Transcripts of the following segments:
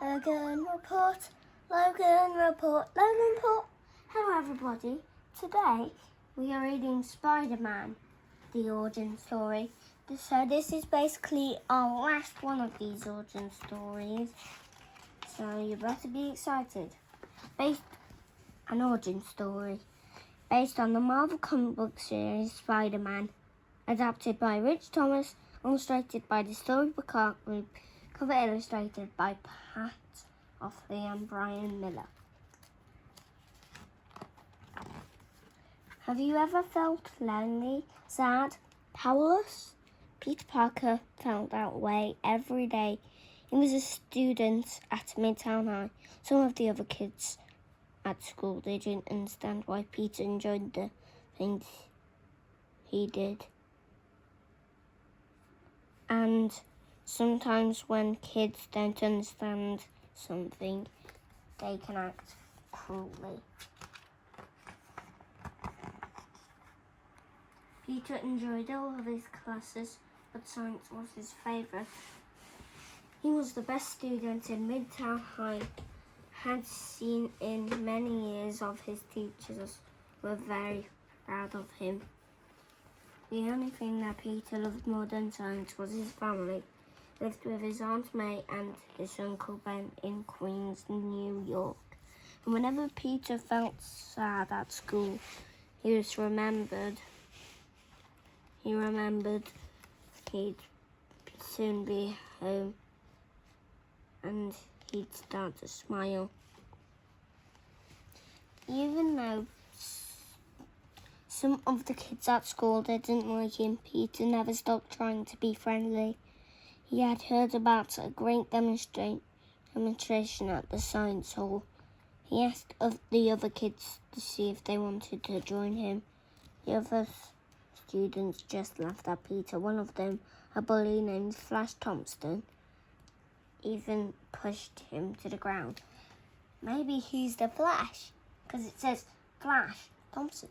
Logan report, Logan report, Logan report. Hello everybody, today we are reading Spiderman, the origin story. So this is basically our last one of these origin stories. So you better be excited. An origin story based on the Marvel comic book series Spider-Man, adapted by Rich Thomas, illustrated by the Storybook Art Group, cover illustrated by Pat Offley and Brian Miller. Have you ever felt lonely, sad, powerless? Peter Parker felt that way every day. He was a student at Midtown High. Some of the other kids at school didn't understand why Peter enjoyed the things he did. And sometimes when kids don't understand something, they can act cruelly. Peter enjoyed all of his classes, but science was his favourite. He was the best student in Midtown High, had seen in many years of his teachers were very proud of him. The only thing that Peter loved more than science was his family. He lived with his Aunt May and his Uncle Ben in Queens, New York. And whenever Peter felt sad at school, he remembered he'd soon be home and he'd start to smile. Even though some of the kids at school didn't like him, Peter never stopped trying to be friendly. He had heard about a great demonstration at the science hall. He asked of the other kids to see if they wanted to join him. The other students just laughed at Peter. One of them, a bully named Flash Thompson, even pushed him to the ground. Maybe he's the Flash, because it says Flash Thompson.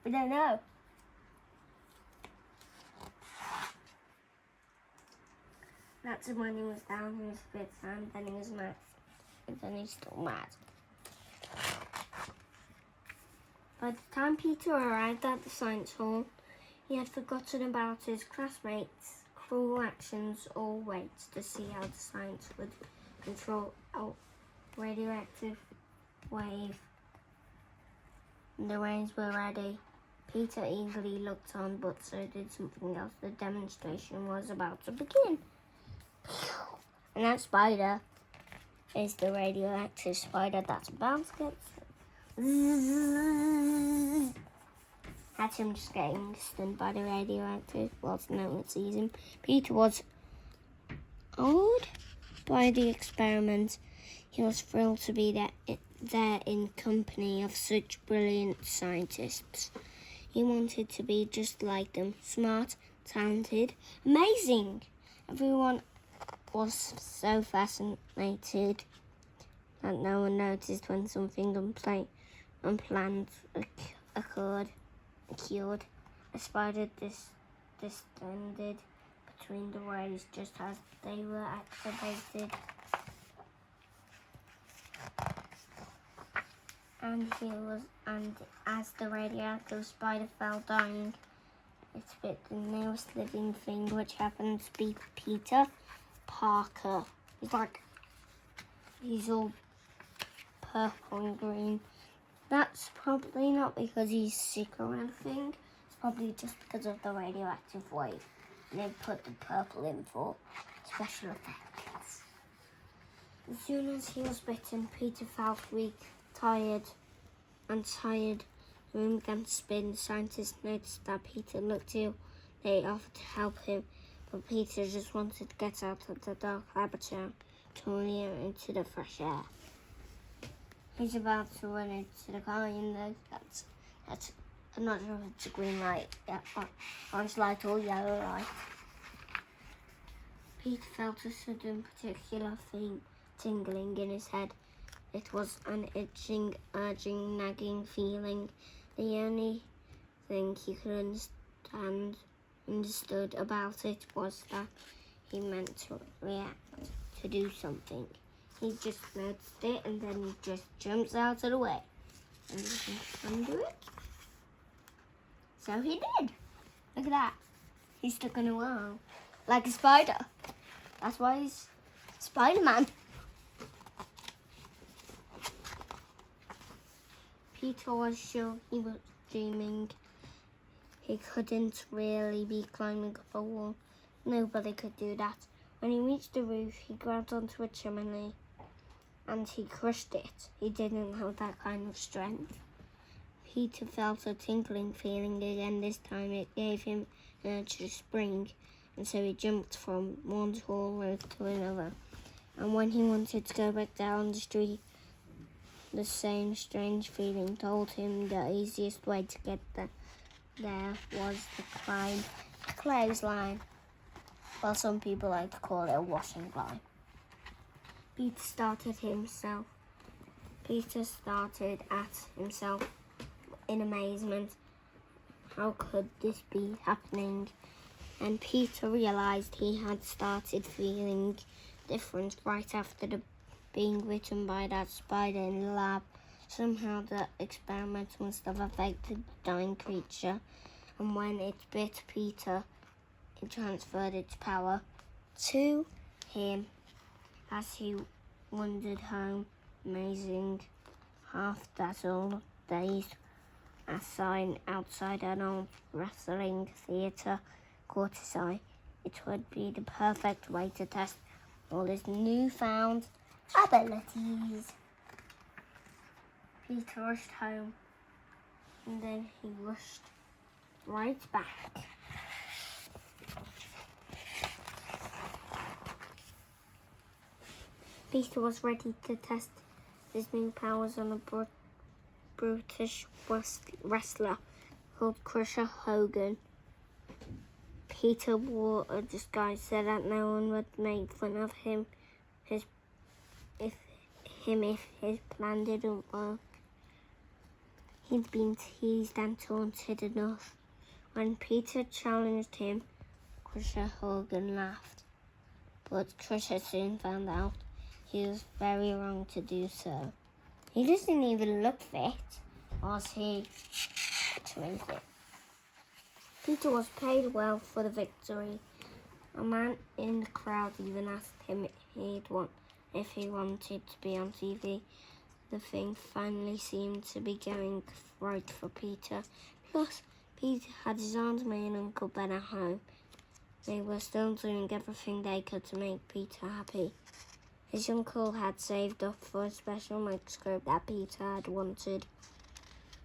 We don't know. That's when he was down, he was a bit sad, then he was mad. And then he's still mad. By the time Peter arrived at the science hall, he had forgotten about his classmates' cruel actions or waits to see how the science would control a radioactive wave. The rains were ready. Peter eagerly looked on, but so did something else. The demonstration was about to begin. And that spider is the radioactive spider that's about to get had him just getting stunned by the radioactive whilst no one sees him. Peter was awed by the experiment. He was thrilled to be there in company of such brilliant scientists. He wanted to be just like them, smart, talented, amazing. Everyone was so fascinated that no one noticed when something unplanned occurred. A spider descended between the rays just as they were activated. And as the radioactive spider fell dying, it bit the nearest living thing, which happened to be Peter Parker. He's all purple and green. That's probably not because he's sick or anything. It's probably just because of the radioactive wave. And they put the purple in for special effects. As soon as he was bitten, Peter felt weak, tired. The room began to spin. The scientists noticed that Peter looked ill. They offered to help him, but Peter just wanted to get out of the dark laboratory into the fresh air. He's about to run into the car, that's I'm not sure if it's a green light, orange light or yellow light. Peter felt a sudden particular tingling in his head. It was an itching, urging, nagging feeling. The only thing he could understood about it was that he meant to react to do something. He just noticed it and then he just jumps out of the way. And he can undo it. So he did. Look at that. He's stuck in a wall. Like a spider. That's why he's Spider-Man. Peter was sure he was dreaming. He couldn't really be climbing up a wall. Nobody could do that. When he reached the roof, he grabbed onto a chimney and he crushed it. He didn't have that kind of strength. Peter felt a tingling feeling again. This time it gave him an urge to spring, and so he jumped from one tall roof to another. And when he wanted to go back down the street, the same strange feeling told him the easiest way to get there was to climb a clothesline. Well, some people like to call it a washing line. Peter started at himself in amazement. How could this be happening? And Peter realized he had started feeling different right after being bitten by that spider in the lab. Somehow the experiment must have affected the dying creature, and when it bit Peter, it transferred its power to him. As he wandered home, amazing, half-dazzled, dazed, a sign outside an old wrestling theatre caught his eye. It would be the perfect way to test all his newfound abilities. Peter rushed home, and then he rushed right back. Peter was ready to test his new powers on a brutish wrestler called Crusher Hogan. Peter wore a disguise so that no one would make fun of him if his plan didn't work. He'd been teased and taunted enough. When Peter challenged him, Crusher Hogan laughed. But Crusher soon found out he was very wrong to do so. He doesn't even look fit, was he? Terrific. Peter was paid well for the victory. A man in the crowd even asked him if he wanted to be on TV. The thing finally seemed to be going right for Peter. Plus, Peter had his Aunt May and Uncle Ben at home. They were still doing everything they could to make Peter happy. His uncle had saved up for a special microscope that Peter had wanted.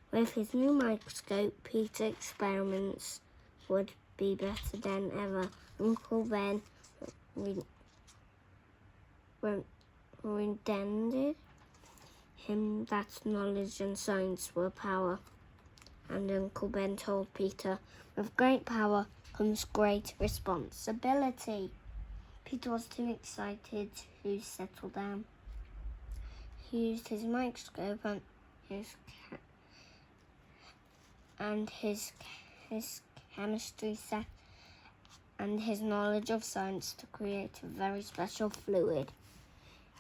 With his new microscope, Peter's experiments would be better than ever. Uncle Ben reminded him that knowledge and science were power. And Uncle Ben told Peter, with great power comes great responsibility. Peter was too excited to settle down. He used his microscope and his chemistry set and his knowledge of science to create a very special fluid.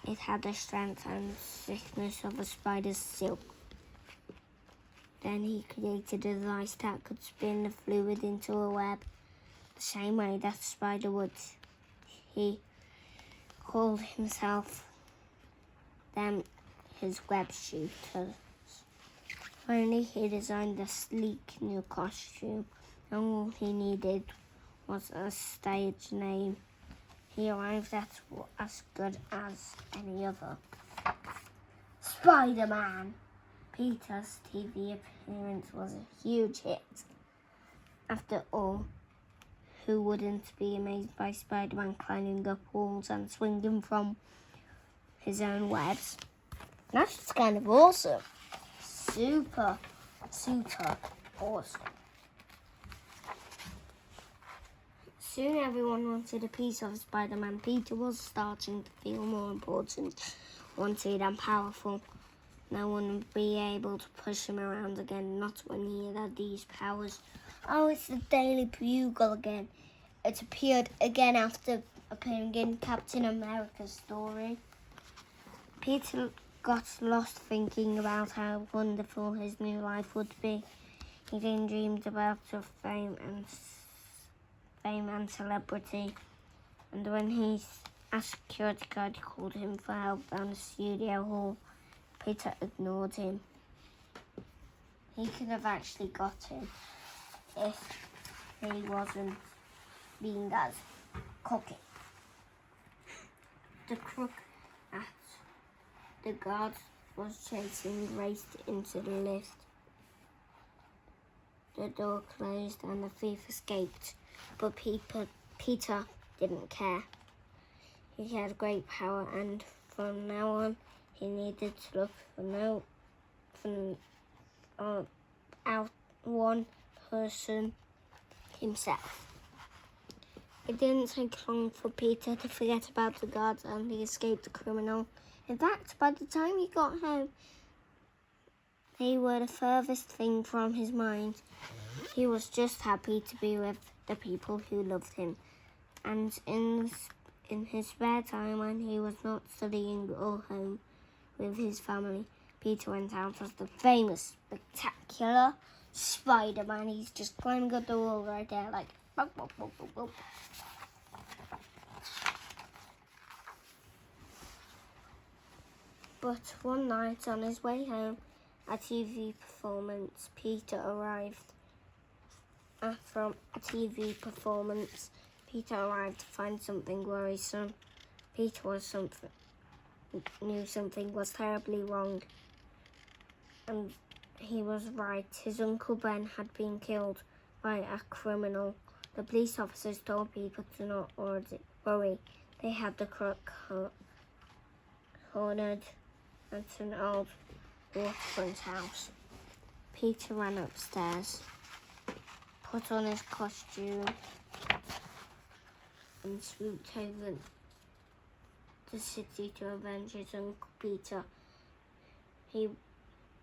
It had the strength and thickness of a spider's silk. Then he created a device that could spin the fluid into a web, the same way that a spider would. He called them his web shooters. Finally, he designed a sleek new costume, and all he needed was a stage name. He arrived at as good as any other. Spider-Man! Peter's TV appearance was a huge hit. After all, who wouldn't be amazed by Spider-Man climbing up walls and swinging from his own webs? That's just kind of awesome. Super awesome. Soon everyone wanted a piece of Spider-Man. Peter was starting to feel more important, wanted and powerful. No one would be able to push him around again, not when he had these powers. Oh, it's the Daily Bugle again. It appeared again after appearing in Captain America's story. Peter got lost thinking about how wonderful his new life would be. He then dreamed about fame and celebrity. And when he asked security guard called him for help down the studio hall, Peter ignored him. He could have actually got him if he wasn't being as cocky. The crook at the guard was chasing raced into the lift. The door closed and the thief escaped, but Peter didn't care. He had great power, and from now on, he needed to look for out one person himself. It didn't take long for Peter to forget about the guards and he escaped the criminal. In fact, by the time he got home, they were the furthest thing from his mind. He was just happy to be with the people who loved him. And in his spare time, when he was not studying or home with his family, Peter went out as the famous, spectacular Spiderman. He's just climbing up the wall right there, like, boop, boop, boop, boop, boop. But one night on his way home, Peter arrived to find something worrisome. Peter knew something was terribly wrong. And he was right. His Uncle Ben had been killed by a criminal. The police officers told people to not worry. They had the crook cornered at an old waterfront house. Peter ran upstairs, put on his costume, and swooped over the city to avenge his Uncle Peter.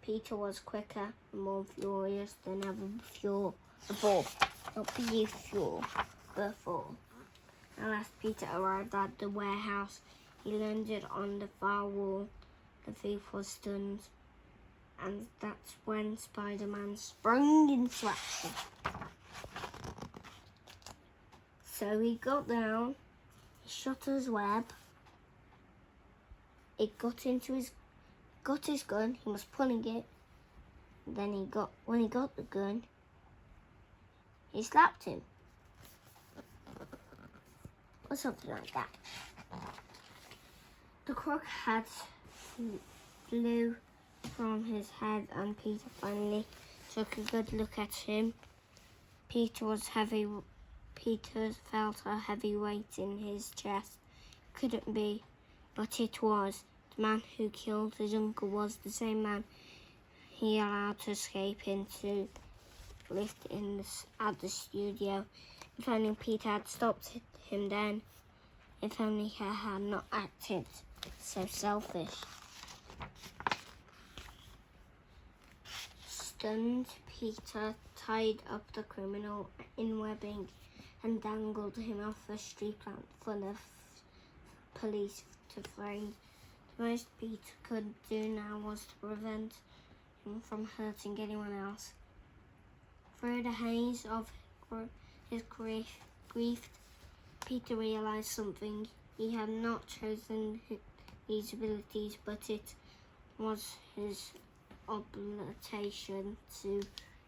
Peter was quicker and more furious than ever before. As Peter arrived at the warehouse, he landed on the far wall. The thief was stunned, and that's when Spider-Man sprang into action. So he got down, he shot his web, it got his gun, he was pulling it, and then when he got the gun, he slapped him. Or something like that. The crook had flew from his head and Peter finally took a good look at him. Peter felt a heavy weight in his chest. Couldn't be, but it was. The man who killed his uncle was the same man he allowed to escape into lift at the studio. If only Peter had stopped him then. If only he had not acted so selfish. Stunned, Peter tied up the criminal in webbing and dangled him off a street lamp for the police to find. The most Peter could do now was to prevent him from hurting anyone else. Through the haze of his grief, Peter realized something. He had not chosen these abilities, but it was his obligation to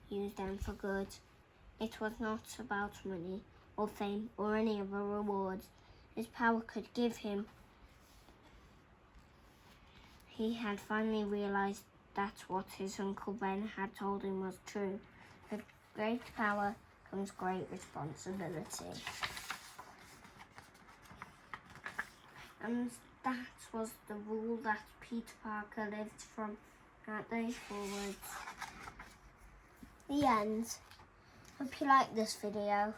use them for good. It was not about money or fame or any other rewards his power could give him. He had finally realized that what his Uncle Ben had told him was true. With great power comes great responsibility. And that was the rule that Peter Parker lived from that day forward. The end. Hope you liked this video.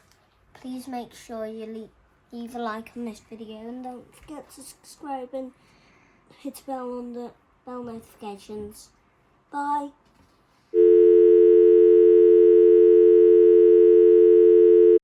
Please make sure you leave a like on this video and don't forget to subscribe and hit the bell on the bell notifications. Bye.